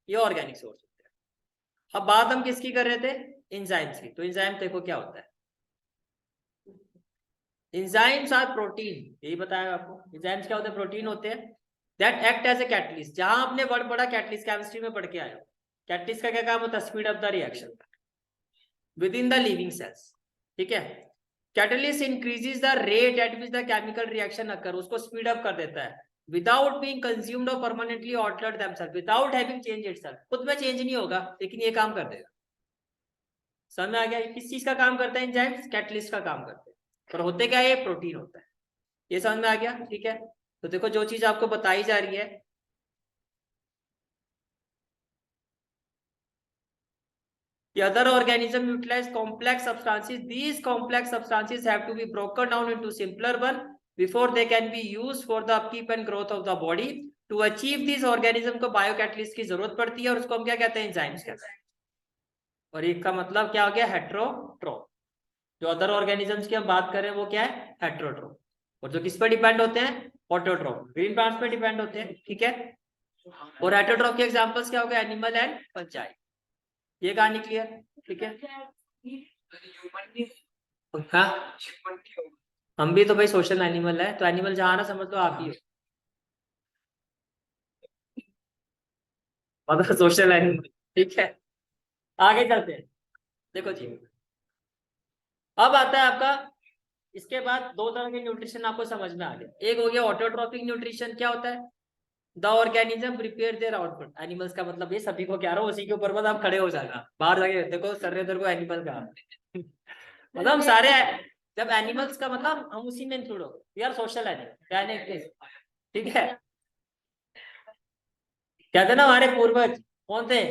ये ऑर्गेनिक सोर्स होते हैं। अब बात हम किसकी कर रहे थे, एंजाइम्स की। तो एंजाइम देखो क्या होता है, एंजाइम्स आर प्रोटीन, यही बताया आपको। एंजाइम्स क्या होते हैं, प्रोटीन होते हैं that act as a catalyst. जहां आपने बड़ा बड़ा कैटलिस्ट केमिस्ट्री में पढ़ के आए हो, कैटलिस्ट का क्या काम होता है, speed up the reaction within the living cells, ठीक है। Catalyst increases the rate at which the chemical reaction occur, उसको स्पीड अप कर देता है विदाउट बीइंग कंज्यूम्ड और permanently altered themself, without having change itself. खुद में change नहीं होगा लेकिन ये काम कर देगा। समझ में आ गया, किस चीज का काम करता है एंजाइम्स, कैटलिस्ट का काम करते हैं। पर होते क्या है, ये प्रोटीन होता है। ये समझ में आ गया, ठीक है। तो देखो जो चीज आपको बताई जा रही है, the other organism utilize complex substances. These complex substances have to be broken down into simpler one before they can be used for the upkeep and growth of the body. To achieve these organism को biocatalyst की जरूरत पड़ती है और उसको हम क्या कहते हैं, एंजाइम्स कहते हैं। और एक का मतलब क्या हो गया, हेट्रोट्रोफ। जो अदर ऑर्गेनिजम्स की हम बात करें वो क्या है, हेट्रोट्रोफ। और जो किस पर डिपेंड होते हैं, ऑटोट्रोफ, ग्रीन प्लांट्स पे डिपेंड होते हैं, ठीक है। और हेट्रोट्रोफ के एग्जांपल्स क्या हो गए, एनिमल एंड फंजाई। ये कहानी क्लियर, ठीक है। हाँ, हम भी तो भाई सोशल एनिमल है, तो एनिमल जहां ना समझ लो आप ही हो, मतलब सोशल एनिमल, ठीक है। आगे चलते हैं, देखो जी। अब आता है आपका, इसके बाद दो तरह के न्यूट्रिशन आपको समझ में आ गया। एक हो गया ऑटोट्रॉपिक न्यूट्रिशन। क्या होता है, the organism prepare their output. Animals का मतलब ये सभी को कह रहा हूँ, उसी के ऊपर मतलब आप खड़े हो जाना, बाहर जाके देखो सर ने तेरे को एनिमल कहा मतलब हम सारे, जब एनिमल्स का मतलब हम उसी में इंक्लूड हो, वी आर सोशल एनिमल, ठीक है। कहते ना हमारे पूर्वज कौन थे,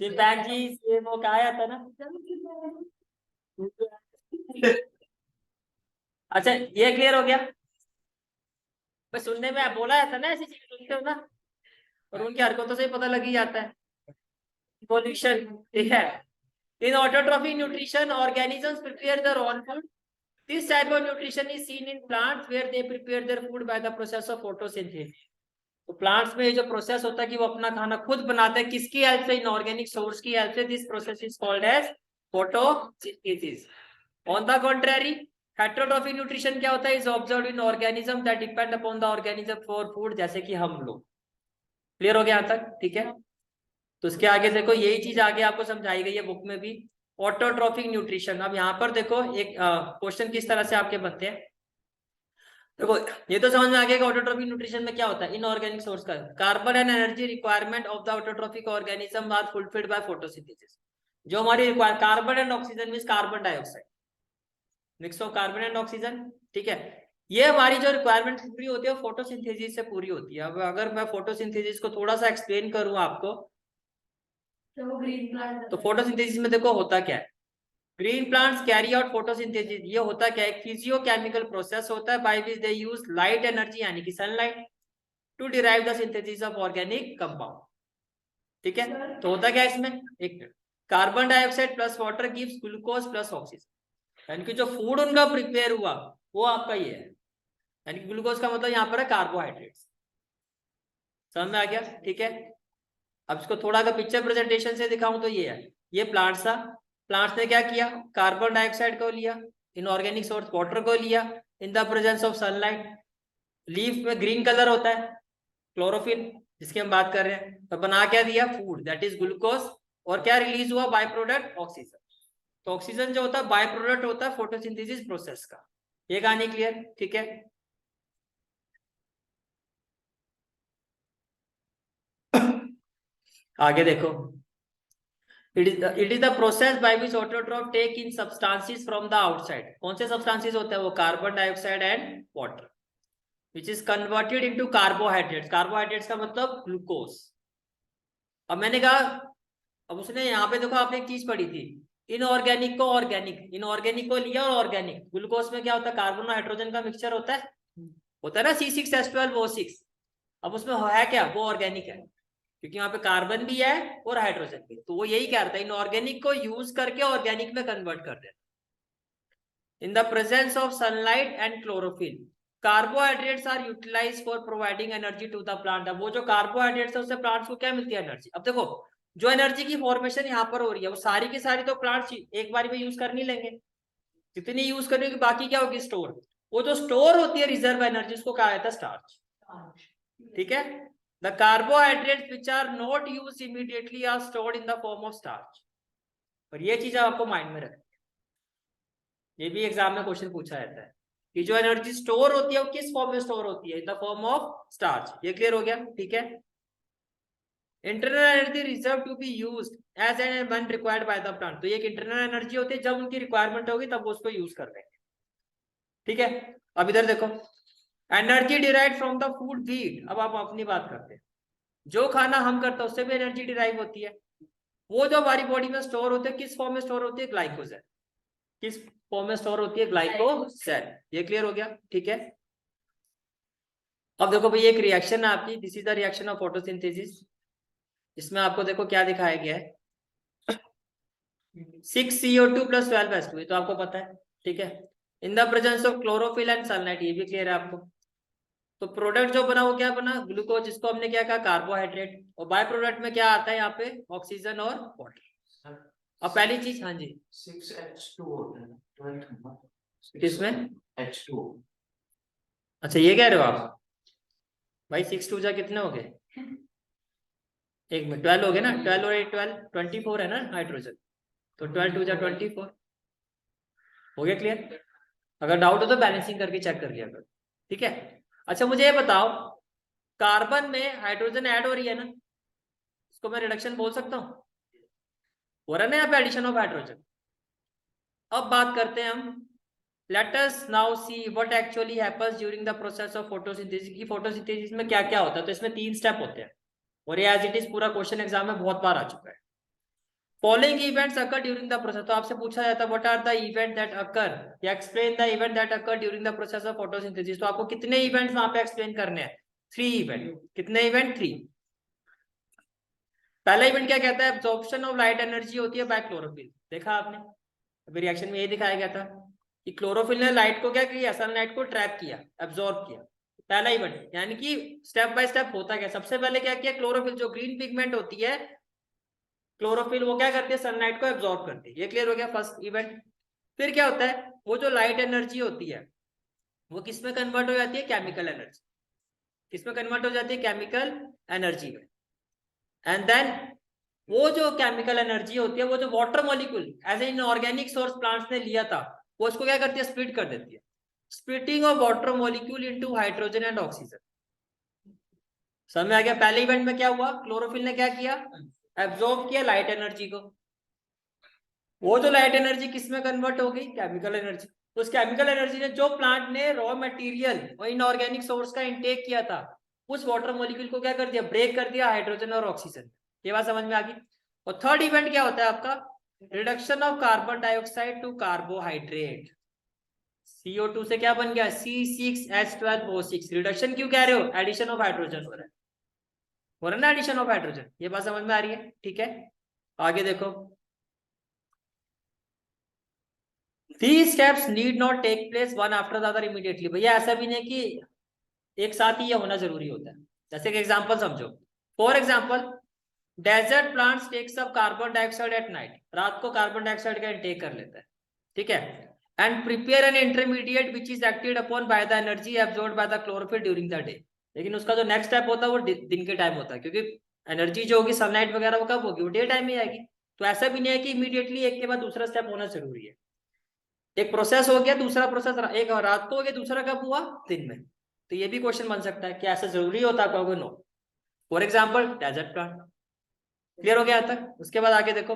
चिंपैंजी से वो कहा था ना अच्छा, ये क्लियर हो गया। बस सुनने में बोला जाता ना, ऐसी चीज सुनते हो ना, और उनकी हरकतों से ही पता लग ही जाता है। इवोल्यूशन, ठीक है। In autotrophic nutrition organisms prepare their own food. This type of nutrition is seen in plants where they prepare their food by the process of photosynthesis. तो प्लांट्स में ये जो प्रोसेस होता है कि वो अपना खाना खुद बनाते हैं, किसकी हेल्प से, इनऑर्गेनिक सोर्स की हेल्प से। This process is called as photosynthesis. On the contrary, heterotrophic nutrition क्या होता है, is observed in organism that depend upon the organism for food, जैसे कि हम लोग। क्लियर हो गया यहाँ तक, ठीक है। तो उसके आगे देखो यही चीज आगे आपको समझाई गई है बुक में भी, ऑटोट्रॉफिक न्यूट्रिशन। अब यहाँ पर देखो एक क्वेश्चन किस तरह से आपके बनते हैं। देखो ये तो समझ में आ गया कि ऑटोट्रॉफिक न्यूट्रिशन में क्या होता है, इनऑर्गेनिक सोर्स का carbon and energy requirement of the autotrophic organism are fulfilled by photosynthesis. जो हमारी carbon and oxygen means carbon dioxide, mix of carbon and oxygen, ठीक है। ये हमारी जो रिक्वायरमेंट पूरी होती है वो फोटोसिंथेसिस से पूरी होती है। अब अगर मैं फोटोसिंथेसिस को थोड़ा सा एक्सप्लेन करूं आपको, तो फोटोसिंथेसिस में देखो होता क्या है। Green plants carry out photosynthesis, ये होता क्या है, एक फिजियोकेमिकल प्रोसेस होता है by which they use light energy यानी कि sunlight to derive the synthesis of organic compound, ठीक है। तो होता क्या है इसमें, एक carbon dioxide plus water gives glucose plus oxygen, यानी कि जो फूड उनका प्रिपेयर हुआ वो आपका ये है, यानी कि ग्लूकोज का मतलब यहाँ पर है कार्बोहाइड्रेट्स। समझ में आ गया, ठीक है। अब इसको थोड़ा अगर पिक्चर प्रेजेंटेशन से दिखाऊं तो ये है, ये प्लांट्स था। प्लांट्स ने क्या किया, कार्बन डाइऑक्साइड को लिया, इनऑर्गेनिक सोर्स वाटर को लिया इन the presence of sunlight. Leaf में ग्रीन कलर होता है, क्लोरोफिल जिसकी हम बात कर रहे हैं, तो बना क्या दिया, फूड दैट इज ग्लूकोज, और क्या रिलीज हुआ, बाय प्रोडक्ट ऑक्सीजन। तो ऑक्सीजन जो होता है बाय प्रोडक्ट होता है फोटोसिंथेसिस प्रोसेस का। ये कहानी क्लियर, ठीक है। आगे देखो, it is the process by which autotroph take in substances from the outside। कौन से substances होते हैं वो, carbon dioxide and water, which is converted into carbohydrates। Carbohydrates का मतलब ग्लूकोज। अब मैंने कहा, अब उसने यहाँ पे देखो आपने एक चीज पढ़ी थी, इनऑर्गेनिक को ऑर्गेनिक, इनऑर्गेनिक को लिया और ऑर्गेनिक। ग्लूकोज में क्या होता है, कार्बन और हाइड्रोजन का मिक्सचर होता है ना, C6H12O6। अब उसमें है क्या, वो ऑर्गेनिक है, क्योंकि वहां पे कार्बन भी है और हाइड्रोजन भी। तो वो यही क्या करता है, इनऑर्गेनिक को यूज करके ऑर्गेनिक में कन्वर्ट कर देता है। In the presence of sunlight and chlorophyll, carbohydrates are utilise for providing energy to the plant. अब वो जो कार्बोहाइड्रेट्स है उससे प्लांट्स को क्या मिलती है, एनर्जी। अब देखो जो एनर्जी की फॉर्मेशन यहाँ पर हो रही है वो सारी की सारी तो प्लांट्स एक बार में यूज कर नहीं लेंगे, जितनी यूज करेंगे बाकी क्या होगी, स्टोर। वो जो स्टोर होती है रिजर्व एनर्जी, उसको कहा जाता है स्टार्च, ठीक है। The carbohydrates which are not used immediately are stored in the form of starch। और ये चीज आपको माइंड में रखनी है, ये भी एग्जाम में क्वेश्चन पूछा जाता है कि जो एनर्जी स्टोर होती है वो किस फॉर्म में स्टोर होती है, in the form of starch. ये क्लियर हो गया, ठीक है। Internal energy reserve to be used as and when required by the plant. तो ये एक इंटरनल एनर्जी होती है, जब उनकी रिक्वायरमेंट होगी तब वो उसको यूज कर लेंगे, ठीक है। अब इधर देखो, energy derive from the food wheat. अब आप अपनी बात करते हैं, जो खाना हम करते हैं उससे भी एनर्जी डिराइव होती है। वो जो हमारी बॉडी में स्टोर होते हैं किस फॉर्म में स्टोर होती है, ग्लाइकोजन। किस फॉर्म में स्टोर होती है, ग्लाइकोजन। ये क्लियर हो गया, ठीक है। अब देखो भाई एक रिएक्शन है आपकी, this is the reaction of photosynthesis. इसमें आपको देखो क्या दिखाया गया है, 6CO2 + 12H2, ये तो आपको पता है, ठीक है। In the presence of chlorophyll and sunlight, ये भी क्लियर है आपको। तो प्रोडक्ट जो बना वो क्या बना, ग्लूकोज, जिसको हमने क्या कहा, कार्बोहाइड्रेट। और बाय प्रोडक्ट में क्या आता है यहाँ पे, ऑक्सीजन और वाटर। अब पहली चीज, हाँ जी, 6H2 होता है किसमें, H2। अच्छा ये कह रहे हो आप भाई, 6 2 जा कितने हो गए, एक में 12 हो गए ना, 12 और 8 12 24 है ना हाइड्रोजन, तो 12 2 जा 24 हो गया, क्लियर। अगर डाउट हो तो बैलेंसिंग करके चेक कर लिया करो, ठीक है। अच्छा मुझे ये बताओ, कार्बन में हाइड्रोजन ऐड हो रही है ना, इसको मैं रिडक्शन बोल सकता हूँ, हो रहा है ना यहाँ पे एडिशन ऑफ हाइड्रोजन। अब बात करते हैं हम, let us now see what actually happens during the process of photosynthesis। की फोटोसिंथेसिस में क्या क्या होता है। तो इसमें 3 स्टेप होते हैं, और ये एज इट इज पूरा क्वेश्चन एग्जाम में बहुत बार आ चुका है। Following events occur during the process, तो आपसे पूछा जाता है what are the event that occur, या explain the event that occur during the process of photosynthesis. तो आपको कितने इवेंट्स वहां पे एक्सप्लेन करने हैं, 3 इवेंट। कितने इवेंट, 3। पहला इवेंट क्या कहता है, एब्जॉर्प्शन ऑफ लाइट एनर्जी होती है बाय क्लोरोफिल। देखा आपने, अभी रिएक्शन में ये दिखाया गया था कि क्लोरोफिल ने लाइट को क्या किया, सनलाइट को ट्रैप किया, एब्जॉर्ब किया। पहला इवेंट, यानी कि स्टेप बाय स्टेप होता क्या, सबसे पहले क्या किया, क्लोरोफिल जो ग्रीन पिगमेंट होती है, क्लोरोफिल वो क्या करती है, सनलाइट को एब्जॉर्ब करती है। ये क्लियर हो गया फर्स्ट इवेंट। फिर क्या होता है, वो जो लाइट एनर्जी होती है वो किस में कन्वर्ट हो जाती है, केमिकल एनर्जी। किस में कन्वर्ट हो जाती है, केमिकल एनर्जी में। एंड देन वो जो केमिकल एनर्जी होती है, वो जो water molecule as an organic source plants ने लिया था, वो उसको क्या करती है, स्प्लिट कर देती है। Splitting of water molecule into hydrogen and oxygen. समझ में आ गया? पहले इवेंट में क्या हुआ, क्लोरोफिल ने क्या किया, एब्जॉर्ब किया लाइट एनर्जी को। वो जो लाइट एनर्जी किस में कन्वर्ट हो गई, केमिकल एनर्जी। तो उस केमिकल एनर्जी ने, जो प्लांट ने रॉ मटेरियल और इनऑर्गेनिक सोर्स का इंटेक किया था, उस वाटर मॉलिक्यूल को क्या कर दिया, ब्रेक कर दिया हाइड्रोजन और ऑक्सीजन। ये बात समझ में आ गई? और थर्ड इवेंट क्या होता है आपका, reduction of carbon dioxide to carbohydrate. CO2 से क्या बन गया, C6H12O6। रिडक्शन क्यों कह रहे हो, एडिशन ऑफ हाइड्रोजन हो रहा है ना, एडिशन ऑफ हाइड्रोजन। ये बात समझ में आ रही है? ठीक है, आगे देखो। These steps need not take place one after the other immediately। भैया ऐसा भी नहीं कि एक साथ ही ये होना जरूरी होता है। जैसे कि एग्जांपल समझो, for example desert plants takes up carbon dioxide at night. रात को कार्बन डाइऑक्साइड का इंटेक कर लेता है, ठीक है। And prepare an intermediate which is acted upon by the energy absorbed by the chlorophyll during the day. लेकिन उसका जो नेक्स्ट स्टेप होता है वो दिन के टाइम होता है, क्योंकि एनर्जी जो होगी सनलाइट वगैरह वो कब होगी, वो डे टाइम में आएगी। तो ऐसा भी नहीं है कि इमीडिएटली एक के बाद दूसरा स्टेप होना जरूरी है। एक प्रोसेस हो गया, दूसरा प्रोसेस एक रात को हो गया, दूसरा कब हुआ, दिन में। तो ये भी क्वेश्चन बन सकता है कि ऐसा जरूरी होता है, कहोगे नो। For example desert plant. Clear हो गया तक? उसके बाद आगे देखो,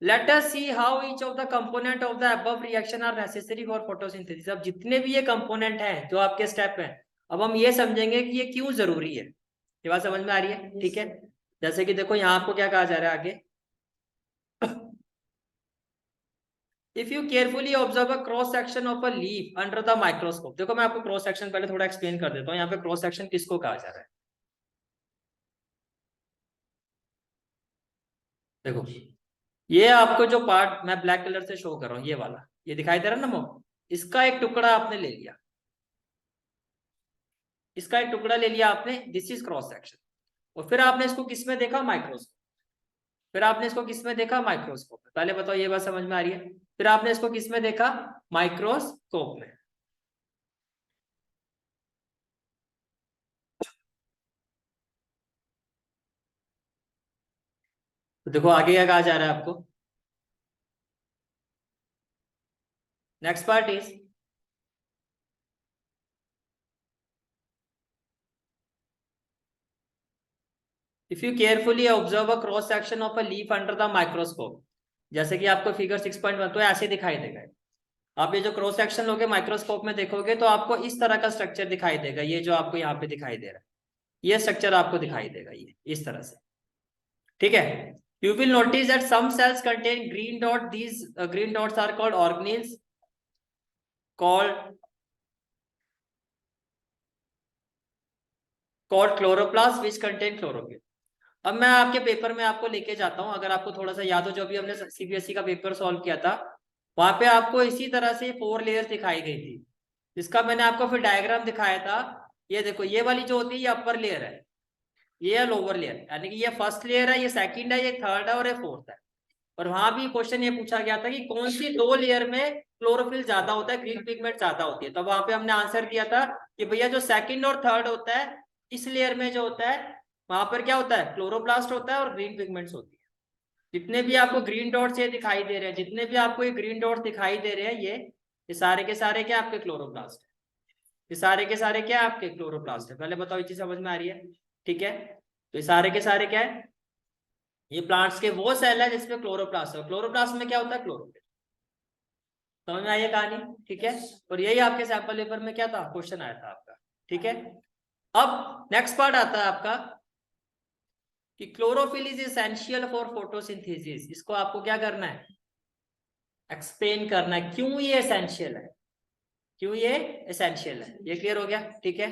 let us see how each of the component of the above reaction are necessary for photosynthesis. अब जितने भी ये कंपोनेंट हैं जो आपके स्टेप हैं, अब हम ये समझेंगे कि ये क्यों जरूरी है। ये बात समझ में आ रही है? ठीक है, जैसे कि देखो यहाँ आपको क्या कहा जा रहा है आगे, if you carefully observe a cross section of a leaf under the microscope. देखो मैं आपको क्रॉस सेक्शन पहले थोड़ा एक्सप्लेन कर देता हूँ। यहाँ पे क्रॉस सेक्शन किसको कहा जा रहा है, देखो ये आपको जो पार्ट मैं ब्लैक कलर से शो कर रहा हूँ, ये वाला, ये दिखाई दे रहा है ना मो, इसका एक टुकड़ा आपने ले लिया, इसका एक टुकड़ा ले लिया आपने, दिस इज क्रॉस सेक्शन। और फिर आपने इसको किस में देखा, माइक्रोस्कोप। फिर आपने इसको किस में देखा, माइक्रोस्कोप में। पहले बताओ ये बात समझ में आ रही है? फिर आपने इसको किस में देखा, माइक्रोस्कोप में। तो देखो आगे क्या कहा जा रहा है आपको, next part is, if you carefully observe a cross section of a leaf under the microscope. जैसे कि आपको फिगर 6.1 तो ऐसे दिखाई देगा। आप ये जो क्रॉस सेक्शन लोगे माइक्रोस्कोप में देखोगे तो आपको इस तरह का स्ट्रक्चर दिखाई देगा। ये जो आपको यहाँ पे दिखाई दे रहा है, ये स्ट्रक्चर आपको दिखाई देगा, ये इस तरह से, ठीक है। You will notice that some cells contain green dot. These green dots are called organelles called chloroplast which contain chlorophyll. अब मैं आपके पेपर में आपको लेके जाता हूं, अगर आपको थोड़ा सा याद हो, जो भी हमने CBSE का पेपर सॉल्व किया था, वहां पे आपको इसी तरह से 4 लेयर्स दिखाई गई थी, जिसका मैंने आपको फिर डायग्राम दिखाया था। ये देखो, ये वाली जो होती है ये अपर लेयर है, ये है लोअर लेयर, यानी कि ये फर्स्ट लेयर है, ये सेकंड है, ये थर्ड है और ये फोर्थ है। और वहां भी क्वेश्चन ये पूछा गया था कि कौन सी 2 लेयर में क्लोरोफिल ज्यादा होता है, ग्रीन पिगमेंट ज्यादा होती है। तो वहां पे हमने आंसर दिया था कि भैया जो सेकंड और थर्ड होता है, इस लेयर में जो होता है, वहां पर क्या होता है, क्लोरोप्लास्ट होता है और ग्रीन पिगमेंट्स होती है। जितने भी आपको ग्रीन डॉट्स ये दिखाई दे रहे हैं, जितने भी आपको ये ग्रीन डॉट्स दिखाई दे रहे हैं, ये सारे के सारे क्या आपके क्लोरोप्लास्ट है। ये सारे के सारे क्या आपके क्लोरोप्लास्ट है। पहले बताओ ये चीज समझ में आ रही है? ठीक है, तो ये सारे के सारे क्या है, ये प्लांट्स के वो सेल है जिसमें क्लोरोप्लास्ट है। क्लोरोप्लास्ट में क्या होता है, क्लोरोफिल। समझ में आई है कहानी? ठीक है, और यही आपके सैंपल पेपर में क्या था, क्वेश्चन आया था आपका। ठीक है, अब नेक्स्ट पार्ट आता है आपका कि chlorophyll is essential for photosynthesis. इसको आपको क्या करना है, एक्सप्लेन करना है, क्यों ये एसेंशियल है, क्यों ये एसेंशियल है। ये क्लियर हो गया? ठीक है,